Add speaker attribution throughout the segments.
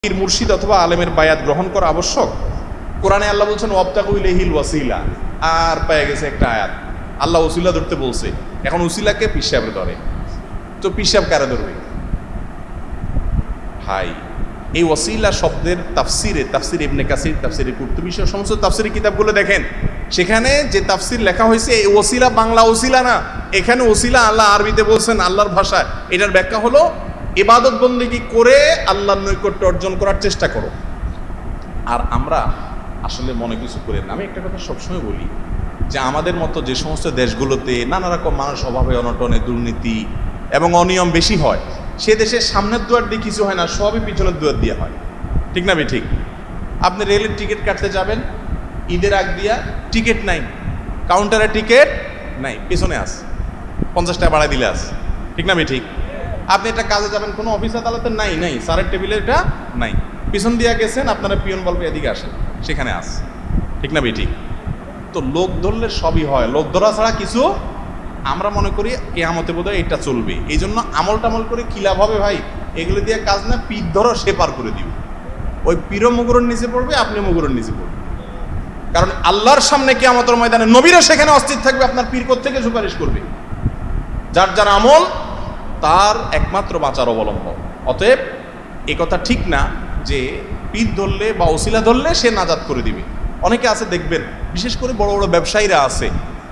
Speaker 1: পীর মুর্শিদ অথবা আলেমের বায়াত গ্রহণ করা আবশ্যক। কোরআনে আল্লাহ বলছেন ওয়াবতাগু ইলাইহিল ওয়াসিলা, আর পেয়ে গেছে একটা আয়াত, আল্লাহ ওসিলা ধরতে বলছে। এখন ওসিলাকে পীর সাহেব ধরে, তো পীর সাহেব কারা ধরবে? ভাই, এই ওয়াসিলা শব্দের তাফসির ইবনে কাসির, তাফসির কুরতুবী সহ সমস্ত তাফসিরি কিতাবগুলো দেখেন, সেখানে যে তাফসির লেখা হয়েছে এই ওসিলা বাংলা ওসিলা না, এখানে ওসিলা আল্লাহ আরবিতে বলছেন, আল্লাহর ভাষায়। এটার ব্যাখ্যা হলো ইবাদত বন্দেগী করে আল্লাহর নৈকট্য অর্জন করার চেষ্টা করো। আর আমরা আসলে মনে কিছু করি না। আমি একটা কথা সবসময় বলি যে আমাদের মতো যে সমস্ত দেশগুলোতে নানা রকম মানুষ অভাবে অনটনে দুর্নীতি এবং অনিয়ম বেশি হয়, সে দেশের সামনের দুয়ার দিয়ে কিছু হয় না, সবই পিছনের দুয়ার দিয়ে হয়। ঠিক না? ঠিক। আপনি রেলের টিকিট কাটতে যাবেন, ঈদের আগ দিয়া টিকিট নাই, কাউন্টারে টিকিট নাই, পেছনে আস 50 টাকা বাড়াই দিলে আস। ঠিক না? ঠিক। আপনি একটা কাজে যাবেন, কোনো অফিস আদালতে নাই, স্যারের টেবিলে এটা নাই, পিছন দিয়ে গেছেন, আপনারা পিয়ন বলবে এদিকে আসেন, সেখানে আস। ঠিক না? ঠিক। তো লোক ধরলে সবই হয়, লোক ধরা ছাড়া কিছু আমরা মনে করি কেয়ামতে বোধহয় এটা চলবে। এই জন্য আমল টামল করে কি লাভ হবে ভাই? এগুলো দিয়ে কাজ না, পীর ধরো সে পার করে দিও। ওই পীরও মুগুরের নিচে পড়বে, আপনি মুগুরের নিচে পড়বে। কারণ আল্লাহর সামনে কিয়ামতের ময়দানে নবীরা সেখানে অস্থির থাকবে, আপনার পীর কোত্থেকে সুপারিশ করবে? যার যার আমল তার একমাত্র বাঁচার অবলম্বন। অতএব এ কথা ঠিক না যে পীর ধরলে বা ওসিলা ধরলে সে নাজাত করে দিবে। অনেকে আছে দেখবেন, বিশেষ করে বড় বড় ব্যবসায়ীরা আছে,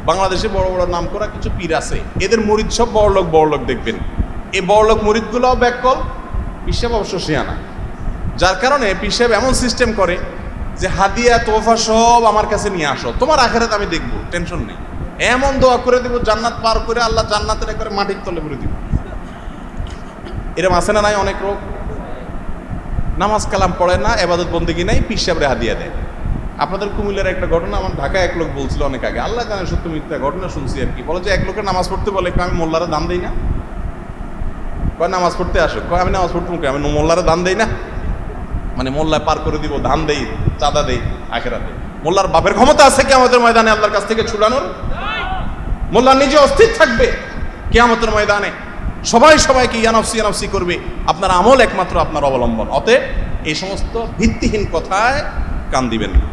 Speaker 1: বাংলাদেশে বড় বড় নাম করা কিছু পীর আছে, এদের মুরিদ সব বড়লোক দেখবেন। এই বড়লোক মুরিদগুলোও ব্যাককল, পীর সাহেব অবশ্য শিয়ানা। যার কারণে পীর সাহেব এমন সিস্টেম করে যে হাদিয়া তোফা সব আমার কাছে নিয়ে আসো, তোমার আখেরাত আমি দেখবো, টেনশন নেই। এমন দোয়া করে দেবো, জান্নাত পার করে আল্লাহ জান্নাতের একবারে মাটির তলে ভরে দিব। এরকম আছে না নাই? অনেক লোক নামাজ কালাম পড়ে না, এবাদত বন্দেগী নাই, পীর সাহেবরে হাদিয়া দেয়। আপনাদের কুমিল্লার একটা ঘটনা, আমার ঢাকায় এক লোক বলছিল অনেক আগে, আল্লাহ জানে সত্য মিথ্যা ঘটনা শুনছি আর কি। বলে যে এক লোকের নামাজ পড়তে বলে, আমি মোল্লারা দান দেই না। কয় নামাজ পড়তে আসো, কয় আমি নামাজ পড়তে, আমি মোল্লারা দান দেই না, মানে মোল্লায় পার করে দিব, ধান দেই, চাঁদা দেই, আখেরাতে। মোল্লার বাপের ক্ষমতা আছে কিয়ামতের ময়দানে আল্লাহর কাছ থেকে ছুড়ানোর? মোল্লা নিজে অস্থির থাকবে কিয়ামতের ময়দানে, সবাইকে ইয়ানফসি করবে। আপনার আমল একমাত্র আপনার অবলম্বন। অতএব এই সমস্ত ভিত্তিহীন কথায় কান দিবেন না।